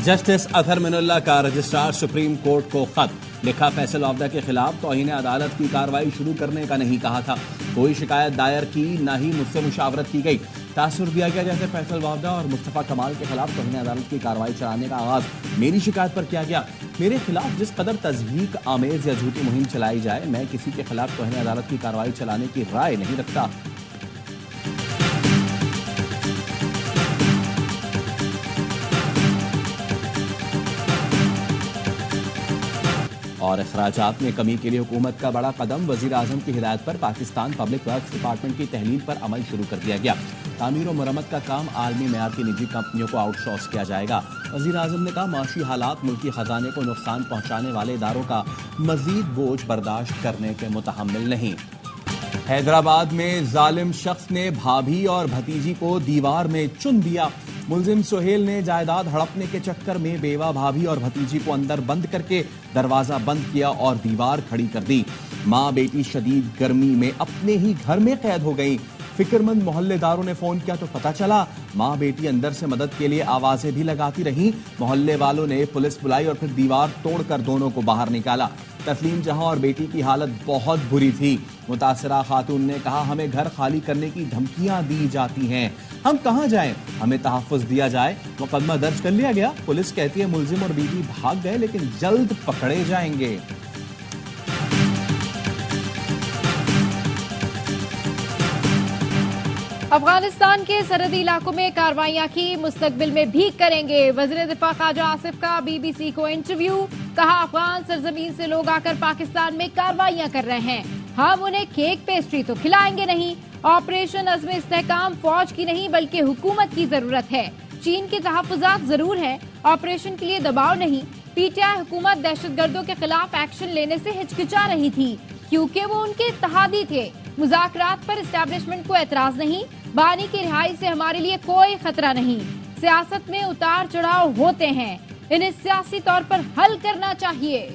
Justice Athar Minallah का registrar supreme court को खत लिखा। फैसल वावदा के खिलाफ तौहीन अदालत की कार्रवाई शुरू करने का नहीं कहा था। कोई शिकायत दायर की न ही मुझसे मुशावरत की गई। तासुर दिया गया जैसे फैसल वावदा और मुस्तफा कमाल के खिलाफ तौहीन अदालत की कार्रवाई चलाने का आगाज मेरी शिकायत पर किया गया। मेरे खिलाफ जिस कदर तज़हीक आमेज या झूठी मुहिम चलाई जाए, मैं किसी के खिलाफ तौहीन अदालत की कार्रवाई चलाने की राय नहीं रखता। और अखराजात में कमी के लिए हुकूमत का बड़ा कदम। वजीर आजम की हिदायत पर पाकिस्तान पब्लिक वर्क्स डिपार्टमेंट की तहलील पर अमल शुरू कर दिया गया। तामीर और मरम्मत का काम आलमी मेयार की निजी कंपनियों को आउटसोर्स किया जाएगा। वजीर आजम ने कहा, माशी हालात मुल्की खजाने को नुकसान पहुंचाने वाले इदारों का मजीद बोझ बर्दाश्त करने के मुतहम्मिल नहीं। हैदराबाद में जालिम शख्स ने भाभी और भतीजी को दीवार में चुन दिया। मुलजिम सोहेल ने जायदाद हड़पने के चक्कर में बेवा भाभी और भतीजी को अंदर बंद करके दरवाजा बंद किया और दीवार खड़ी कर दी। मां बेटी शदीद गर्मी में अपने ही घर में कैद हो गई। फिक्रमंद मोहल्लेदारों ने फोन किया तो पता चला मां बेटी अंदर से मदद के लिए आवाजें भी लगाती रहीं। मोहल्ले वालों ने पुलिस बुलाई और फिर दीवार तोड़कर दोनों को बाहर निकाला। तस्लीम जहां और बेटी की हालत बहुत बुरी थी। मुतासरा खातून ने कहा, हमें घर खाली करने की धमकियां दी जाती हैं, हम कहां जाएं, हमें तहफ़्फ़ुज़ दिया जाए। मुकदमा दर्ज कर लिया गया। पुलिस कहती है मुलजिम और बीवी भाग गए लेकिन जल्द पकड़े जाएंगे। अफगानिस्तान के सरहदी इलाकों में कार्रवाइयां की, मुस्तकबिल में भी करेंगे। वज़ीर दिफा ख्वाजा आसिफ का बीबीसी को इंटरव्यू। कहा, अफगान सरजमीन से लोग आकर पाकिस्तान में कार्रवाइयां कर रहे हैं, हम उन्हें केक पेस्ट्री तो खिलाएंगे नहीं। ऑपरेशन अज़्म इस्तेहकाम फौज की नहीं बल्कि हुकूमत की जरूरत है। चीन के तहफ़्फ़ुज़ात जरूर हैं, ऑपरेशन के लिए दबाव नहीं। पीटीआई हुकूमत दहशतगर्दों के खिलाफ एक्शन लेने से हिचकिचा रही थी क्योंकि वो उनके इत्तेहादी थे। मुज़ाकरात पर एस्टैब्लिशमेंट को एतराज नहीं। बानी की रिहाई से हमारे लिए कोई खतरा नहीं। सियासत में उतार चढ़ाव होते हैं, इन्हें सियासी तौर पर हल करना चाहिए।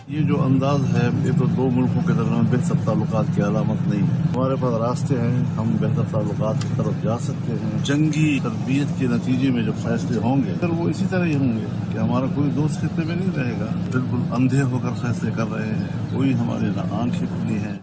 ये जो अंदाज है, ये तो दो मुल्कों के दरमियान बेहतर ताल्लुकात की अलामत नहीं है। हमारे पास रास्ते हैं, हम बेहतर ताल्लुकात की तरफ जा सकते हैं। जंगी तरबियत के नतीजे में जो फैसले होंगे फिर वो इसी तरह ही होंगे कि हमारा कोई दोस्त खित्ते में नहीं रहेगा। बिल्कुल अंधे होकर फैसले कर रहे हैं, कोई हमारी ना आंखें खुली हैं।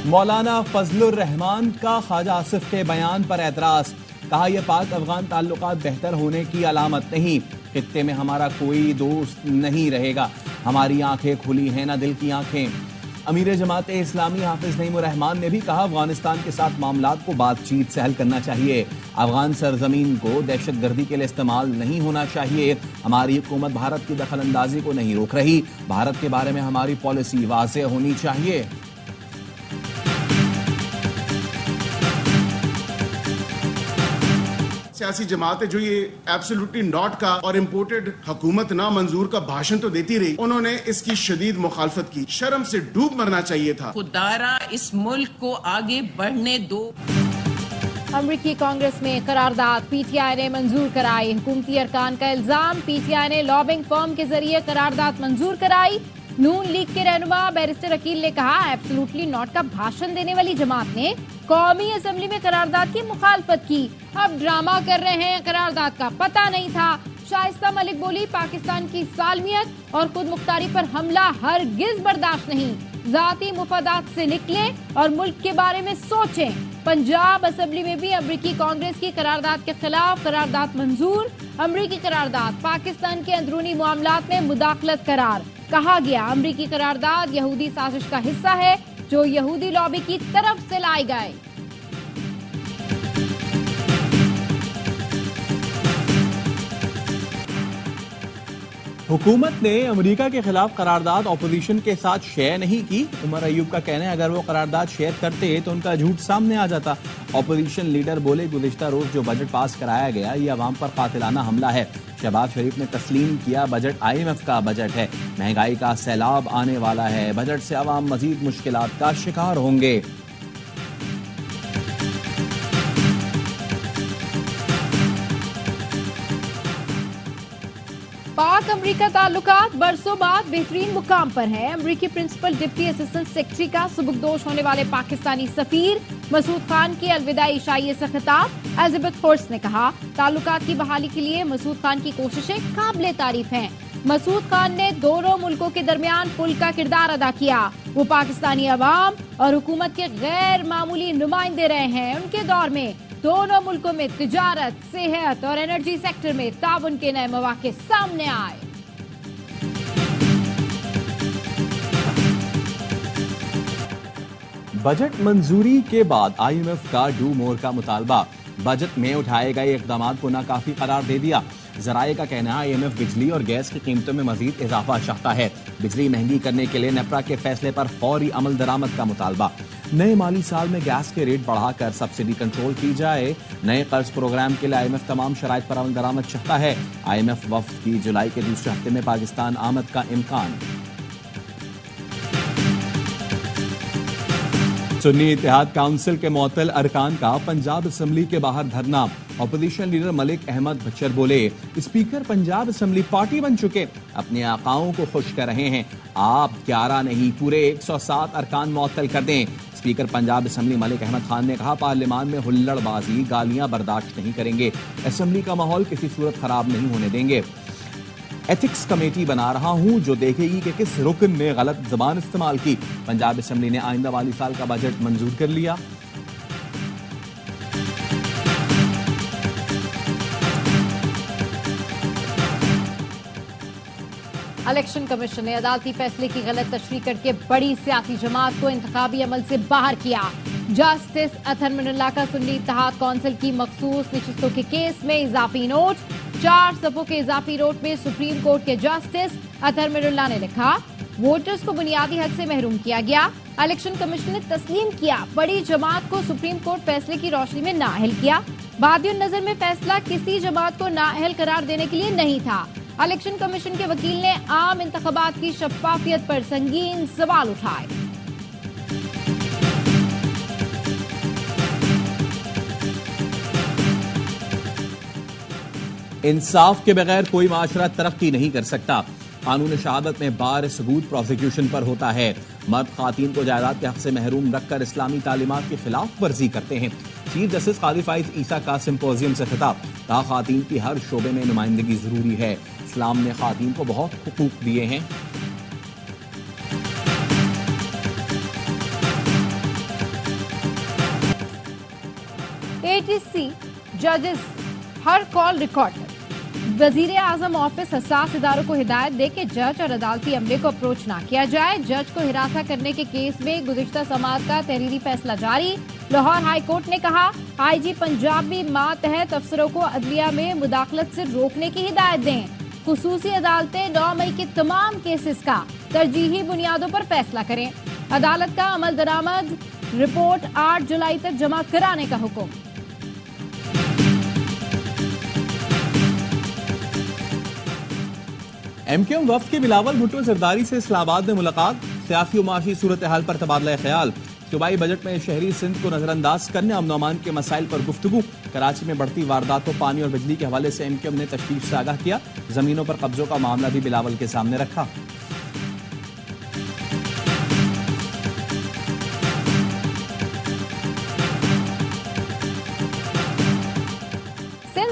मौलाना फजलुर रहमान का ख्वाजा आसिफ के बयान पर एतराज। कहा, यह पाक अफगान ताल्लुकात बेहतर होने की अलामत नहीं। खित्ते में हमारा कोई दोस्त नहीं रहेगा, हमारी आंखें खुली हैं ना दिल की आंखें। अमीर जमात इस्लामी हाफिज नईमुर रहमान ने भी कहा, अफगानिस्तान के साथ मामलात को बातचीत से हल करना चाहिए। अफगान सरजमीन को दहशतगर्दी के लिए इस्तेमाल नहीं होना चाहिए। हमारी हुकूमत भारत की दखल अंदाजी को नहीं रोक रही। भारत के बारे में हमारी पॉलिसी वाज़ेह होनी चाहिए। सियासी जमातें जो ये एब्सोल्युटली नॉट का और इम्पोर्टेड हुकूमत ना मंजूर का भाषण तो देती रही, उन्होंने इसकी शदीद मुखालफत की। शर्म से डूब मरना चाहिए था। खुदारा इस मुल्क को आगे बढ़ने दो। अमरीकी कांग्रेस में करारदाद पीटीआई ने मंजूर कराई। हुकूमती अरकान का इल्जाम, पीटीआई ने लॉबिंग फर्म के जरिए करारदाद मंजूर कराई। नून लीग के रहनुमा बैरिस्टर अकील ने कहा, एब्सोल्युटली नॉट का भाषण देने वाली जमात ने कौमी असेंबली में करारदाद की मुखालफत की। अब ड्रामा कर रहे हैं, करारदाद का पता नहीं था। शाइस्ता मलिक बोली, पाकिस्तान की सालमियत और खुद मुख्तारी पर हमला हरगिज बर्दाश्त नहीं। जाती मुफादात से निकले और मुल्क के बारे में सोचें। पंजाब असेंबली में भी अमरीकी कांग्रेस की करारदाद के खिलाफ करारदाद मंजूर। अमरीकी करारदाद पाकिस्तान के अंदरूनी मामलात में मुदाखलत करार। कहा गया, अमरीकी करारदाद यहूदी साजिश का हिस्सा है जो यहूदी लॉबी की तरफ से लाए गए। हुकूमत ने अमेरिका के खिलाफ करारदाद ऑपोजिशन के साथ शेयर नहीं की। उमर अयूब का कहना है, अगर वो करारदाद शेयर करते तो उनका झूठ सामने आ जाता। ऑपोजिशन लीडर बोले, गुज़िश्ता रोज जो बजट पास कराया गया ये अवाम पर कातिलाना हमला है। शहबाज शरीफ ने तस्लीम किया, बजट IMF का बजट है, महंगाई का सैलाब आने वाला है, बजट से अवाम मजीद मुश्किलात का शिकार होंगे। पाक पाक अमरीका ताल्लुकात बरसों बाद बेहतरीन मुकाम पर है। अमरीकी प्रिंसिपल डिप्टी असिस्टेंट सेक्रेटरी का सुबुकदोश होने वाले पाकिस्तानी सफीर मसूद खान की अलविदाई इशाइये से खिताब। एलिजाबेथ होर्स्ट ने कहा, ताल्लुकात की बहाली के लिए मसूद खान की कोशिशें काबिले तारीफ हैं। मसूद खान ने दोनों मुल्कों के दरमियान पुल का किरदार अदा किया। वो पाकिस्तानी अवाम और हुकूमत के गैर मामूली नुमाइंदे रहे हैं। उनके दौर में दोनों मुल्कों में तिजारत, सेहत और एनर्जी सेक्टर में ताउन के नए मौके सामने आए। बजट मंजूरी के बाद आईएमएफ का डू मोर का मुतालबा। बजट में उठाए गए इकदामात को नाकाफी करार दे दिया। जराये का कहना है आईएमएफ बिजली और गैस की कीमतों में मजीद इजाफा चाहता है। बिजली महंगी करने के लिए नेपरा के फैसले पर फौरी अमल दरामद का मुतालबा। नए माली साल में गैस के रेट बढ़ाकर सब्सिडी कंट्रोल की जाए। नए कर्ज प्रोग्राम के लिए आईएमएफ तमाम शराइत पर अमल दरामद चाहता है। आईएमएफ वफ्द की जुलाई के दूसरे हफ्ते में पाकिस्तान आमद का इम्कान। सुन्नी इत्तेहाद काउंसिल के मुअत्तल अरकान का पंजाब असेंबली के बाहर धरना। अपोजिशन लीडर मलिक अहमद बच्चर बोले, स्पीकर पंजाब असेंबली पार्टी बन चुके, अपने आकाओं को खुश कर रहे हैं। आप 11 नहीं पूरे 107 अरकान मुअत्तल कर दें। स्पीकर पंजाब असेंबली मलिक अहमद खान ने कहा, पार्लियामान में हुल्लड़बाजी, गालियां बर्दाश्त नहीं करेंगे। असेंबली का माहौल किसी सूरत खराब नहीं होने देंगे। एथिक्स कमेटी बना रहा हूं जो देखेगी कि किस रुकन ने गलत जबान इस्तेमाल की। पंजाब असेंबली ने आइंदा वाली साल का बजट मंजूर कर लिया। इलेक्शन कमीशन ने अदालती फैसले की गलत तशरीह करके बड़ी सियासी जमात को इंतखाबी अमल से बाहर किया। जस्टिस अतहर मिनुल्लाह का सुन्नी इत्तेहाद कौंसिल की मखसूस नशिस्तों के केस में इजाफी नोट। 4 सफों के इजाफी नोट में सुप्रीम कोर्ट के जस्टिस अतहर मिनुल्लाह ने लिखा, वोटर्स को बुनियादी हक से महरूम किया गया। इलेक्शन कमीशन ने तस्लीम किया, बड़ी जमात को सुप्रीम कोर्ट फैसले की रोशनी में नाअहल किया। बादियों नजर में फैसला किसी जमात को नाअहल करार देने के लिए नहीं था। इलेक्शन कमीशन के वकील ने आम इंतखाबात की शफाफियत पर संगीन सवाल उठाए। इंसाफ के बगैर कोई माशरा तरक्की नहीं कर सकता। कानून शहादत में बार सबूत प्रोसिक्यूशन पर होता है। मर्द खातीन को जायदाद के हक से महरूम रखकर इस्लामी तालीमात की खिलाफ वर्जी करते हैं। चीफ जस्टिस कादी फाइज ईसा का सिंपोजियम से खिताब, कहा खातीन की हर शोबे में नुमाइंदगी जरूरी है। इस्लाम ने खातीन को बहुत हुकूक दिए हैं। एटीसी जजेस हर कॉल रिकॉर्ड। वजीर आजम ऑफिस हसास इदारों को हिदायत दे के जज और अदालती अमले को अप्रोच ना किया जाए। जज को हिरासा करने के केस में गुज़िश्ता समाअत का तहरीरी फैसला जारी। लाहौर हाई कोर्ट ने कहा, आईजी पंजाब भी मातहत अफसरों को अदलिया में मुदाखलत से रोकने की हिदायत दें। खुसूसी अदालतें 9 मई के तमाम केसेस का तरजीही बुनियादों पर फैसला करें। अदालत का अमल दरामद रिपोर्ट 8 जुलाई तक जमा कराने का हुक्म। एमक्यूएम वफ्द के बिलावल भुट्टो जरदारी से इस्लामाबाद में मुलाकात। सियासी और माशी सूरत हाल पर तबादला ख्याल। सूबाई बजट में शहरी सिंध को नजरअंदाज करने अमन अमान के मसाइल पर गुफ्तगू। कराची में बढ़ती वारदातों, पानी और बिजली के हवाले से एमक्यूएम ने तशवीश से आगाह किया। जमीनों पर कब्जों का मामला भी बिलावल के सामने रखा।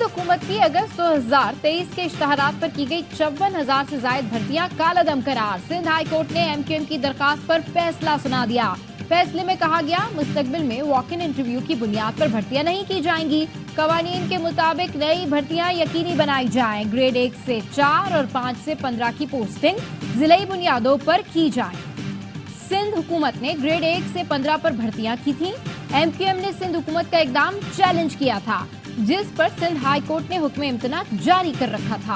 हुकूमत की अगस्त 2023 के इश्तहारात पर की गई 54,000 से जायद भर्तियां कालादम करार। सिंध हाई कोर्ट ने एमक्यूएम की दरखास्त पर फैसला सुना दिया। फैसले में कहा गया, मुस्तकबिल में वॉक इन इंटरव्यू की बुनियाद पर भर्तियां नहीं की जाएंगी। कवानीन के मुताबिक नई भर्तियां यकीनी बनाई जाएं। ग्रेड 1 से 4 और 5 से 15 की पोस्टिंग जिलाई बुनियादों पर की जाए। सिंध हुकूमत ने ग्रेड 1 से 15 पर भर्तियां की थी। एमक्यूएम ने सिंध हुकूमत का इकदाम चैलेंज किया था, जिस पर सिंध हाई कोर्ट ने हुक्म इम्तना जारी कर रखा था।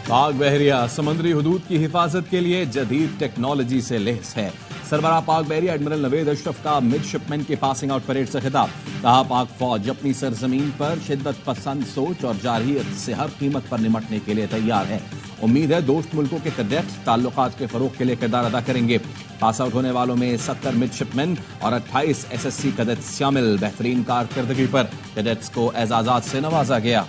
पाक बहरिया समुद्री हुदूद की हिफाजत के लिए जदीद टेक्नोलॉजी से लैस है। सरबराह पाक बहरी एडमिरल नवेद अशरफ का मिडशिपमैन के पासिंग आउट परेड से खिताब। कहा, पाक फौज अपनी सरजमीन पर शिद्दत पसंद सोच और जारहियत से हर कीमत पर निमटने के लिए तैयार है। उम्मीद है दोस्त मुल्कों के कैडेट्स ताल्लुकात के फरोग के लिए किरदार अदा करेंगे। पास आउट होने वालों में 70 मिडशिपमैन और 28 SSC कैडेट्स शामिल। बेहतरीन कारकर्दगी पर कैडेट्स को एजाजात से नवाजा गया।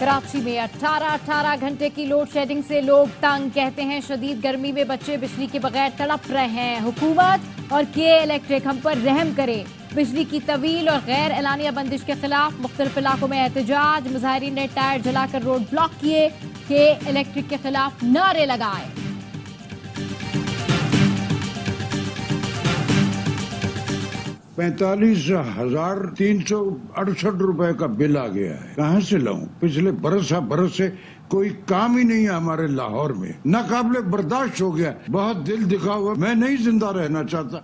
कराची में 18 घंटे की लोड शेडिंग से लोग तंग। कहते हैं शदीद गर्मी में बच्चे बिजली के बगैर तड़प रहे हैं। हुकूमत और के इलेक्ट्रिक हम पर रहम करे। बिजली की तवील और गैर एलानिया बंदिश के खिलाफ मुख्तलिफ इलाकों में एहतजाज। मुजाहिरीन ने टायर जलाकर रोड ब्लॉक किए। के इलेक्ट्रिक के खिलाफ नारे लगाए। ₹45,368 का बिल आ गया है। कहाँ से लाऊं? पिछले बरस से कोई काम ही नहीं है हमारे लाहौर में। नाकाबिले बर्दाश्त हो गया। बहुत दिल दिखावा, मैं नहीं जिंदा रहना चाहता।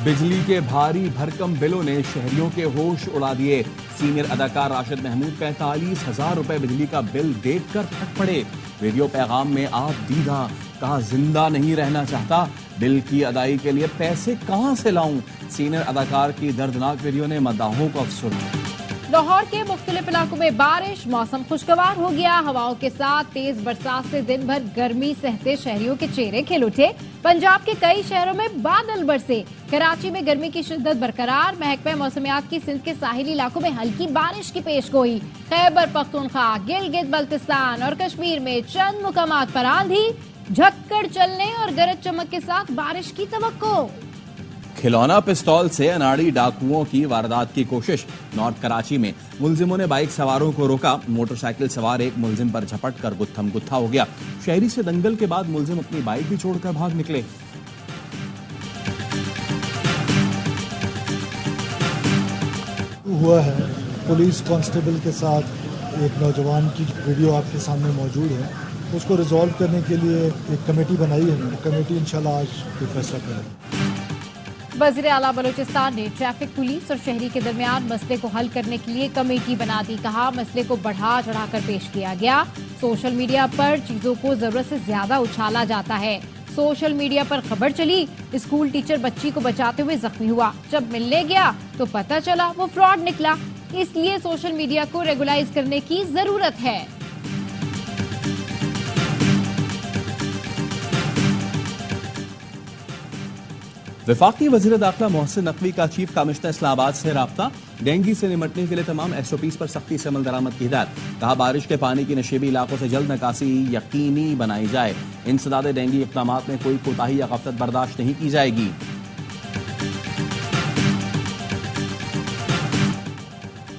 बिजली के भारी भरकम बिलों ने शहरियों के होश उड़ा दिए। सीनियर अदाकार राशिद महमूद 45,000 रुपए बिजली का बिल देखकर फट पड़े। वीडियो पैगाम में आप दीदा, कहा जिंदा नहीं रहना चाहता, बिल की अदाई के लिए पैसे कहां से लाऊं। सीनियर अदाकार की दर्दनाक वीडियो ने मद्दाहों को अफसुर्दा। लाहौर के मुख्तलिफ इलाकों में बारिश, मौसम खुशगवार हो गया। हवाओं के साथ तेज बरसात से दिन भर गर्मी सहते शहरियों के चेहरे खिल उठे। पंजाब के कई शहरों में बादल बरसे। कराची में गर्मी की शिद्दत बरकरार। महकमा मौसमियात की सिंध के साहिली इलाकों में हल्की बारिश की पेशगोई। खैबर पख्तूनख्वा, गिलगित बल्तिस्तान और कश्मीर में चंद मुकामात पर आंधी, झक्कड़ चलने और गरज चमक के साथ बारिश की तवक्को। खिलौना पिस्तौल से अनाड़ी डाकुओं की वारदात की कोशिश। नॉर्थ कराची में मुलजिमों ने बाइक सवारों को रोका। मोटरसाइकिल सवार एक मुलजिम पर झपट कर गुत्थम गुत्था हो गया। शहरी से दंगल के बाद मुलजिम अपनी बाइक भी छोड़कर भाग निकले। हुआ है पुलिस कांस्टेबल के साथ एक नौजवान की वीडियो आपके सामने मौजूद है। उसको रिजॉल्व करने के लिए एक कमेटी बनाई है। कमेटी इंशाल्लाह आज कोई फैसला करेगी। वज़ीर आला बलूचिस्तान ने ट्रैफिक पुलिस और शहरी के दरमियान मसले को हल करने के लिए कमेटी बना दी। कहा, मसले को बढ़ा चढ़ाकर पेश किया गया। सोशल मीडिया पर चीजों को जरूरत से ज्यादा उछाला जाता है। सोशल मीडिया पर खबर चली, स्कूल टीचर बच्ची को बचाते हुए जख्मी हुआ। जब मिलने गया तो पता चला वो फ्रॉड निकला। इसलिए सोशल मीडिया को रेगुलाइज करने की जरूरत है। वफाकी वज़ीर दाखिला मोहसिन नकवी का चीफ कमिश्नर इस्लामाबाद से राब्ता। डेंगू से निमटने के लिए तमाम SOPs पर सख्ती से अमल दरामद की हिदायत। कहा, बारिश के पानी की नशीबी इलाकों से जल्द निकासी यकीनी बनाई जाए। इंसदाद डेंगू इक़दामात में कोई कोताही या गफलत बर्दाश्त नहीं की जाएगी।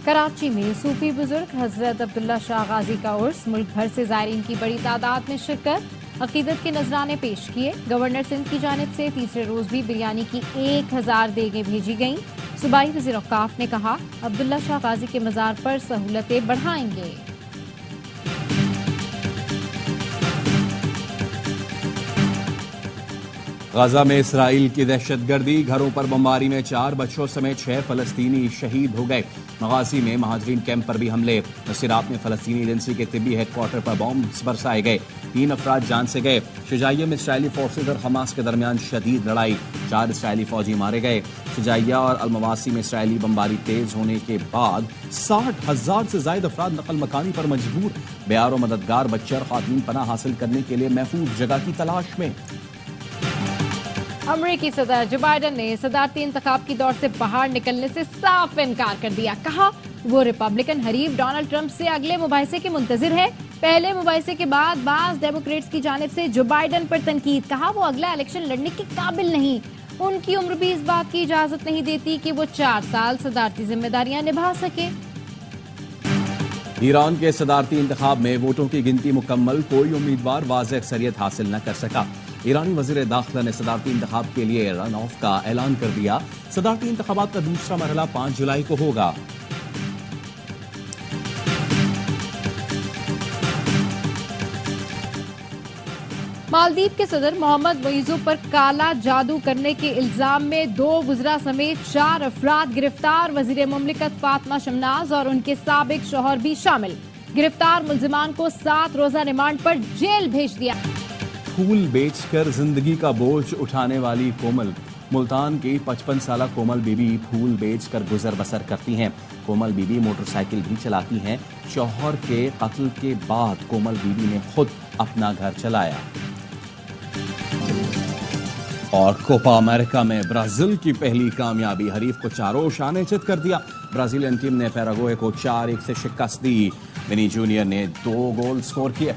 कराची में सूफी बुजुर्ग हजरत अब्दुल्ला शाह गाजी का उर्स। मुल्क भर से ज़ायरीन की बड़ी तादाद में शिरकत। अकीदत के नजराने पेश किए। गवर्नर सिंध की जानिब से तीसरे रोज भी बिरयानी की 1000 देगें भेजी गईं। सूबाई वज़ीर औकाफ ने कहा, अब्दुल्ला शाह गाजी के मज़ार पर सहूलतें बढ़ाएंगे। गाजा में इसराइल की दहशतगर्दी। घरों पर बमबारी में 4 बच्चों समेत 6 फलस्तीनी शहीद हो गए। मगाजी में महाजरीन कैंप पर भी हमले। नसीरात में फलस्तीनी एजेंसी के तिब्बी हेडक्वार्टर पर बॉम्ब बरसाए गए। 3 अफराद जान से गए। शुजाइया में इसराइली फोर्सेज और हमास के दरमियान शदीद लड़ाई। 4 इसराइली फौजी मारे गए। शुजाइया और अलमवासी में इसराइली बमबारी तेज होने के बाद 60,000 से ज्यादा अफराद नकल मकानी पर मजबूर। बेयार और मददगार बच्चे और खातून पनाह हासिल करने के लिए महफूज जगह की तलाश में। अमेरिकी सदर जो बाइडन ने सदारती इंतखाब की दौड़ से बाहर निकलने से साफ इनकार कर दिया। कहा, वो रिपब्लिकन हरीफ डोनाल्ड ट्रंप से अगले मुबाहिसे के मुंतजिर है। पहले मुबाहिसे के बाद बाज डेमोक्रेट्स की जानिब से जो बाइडन पर तनकीद। कहा, वो अगला इलेक्शन लड़ने के काबिल नहीं। उनकी उम्र भी इस बात की इजाजत नहीं देती कि वो 4 साल सदारती जिम्मेदारियां निभा सके। ईरान के सदारती इंतखाब में वोटों की गिनती मुकम्मल। कोई उम्मीदवार वाज़ेह अक्सरियत हासिल न कर सका। ईरानी वज़ीर दाखिला ने सदारती इंतखाब के लिए रन ऑफ का ऐलान कर दिया। सदारती इंतखाबात का दूसरा मरहला 5 जुलाई को होगा। मालदीव के सदर मोहम्मद मुइज़्ज़ो पर काला जादू करने के इल्जाम में 2 वुज़रा समेत 4 अफराद गिरफ्तार। वज़ीर मुमलिकत फातिमा शमनाज और उनके साबिक शौहर भी शामिल। गिरफ्तार मुल्जिमान को 7 रोजा रिमांड पर जेल भेज दिया। फूल बेचकर जिंदगी का बोझ उठाने वाली कोमल। मुल्तान की 55 साल कोमल बीबी फूल बेचकर गुजर बसर करती हैं। कोमल बीबी मोटरसाइकिल भी चलाती हैं। शौहर के कत्ल के बाद कोमल बीबी ने खुद अपना घर चलाया। और कोपा अमेरिका में ब्राजील की पहली कामयाबी, हरीफ को चारों शाने चित कर दिया। ब्राजीलियन टीम ने पैराग्वे को 4-1 से शिकस्त दी। विनी जूनियर ने 2 गोल स्कोर किए।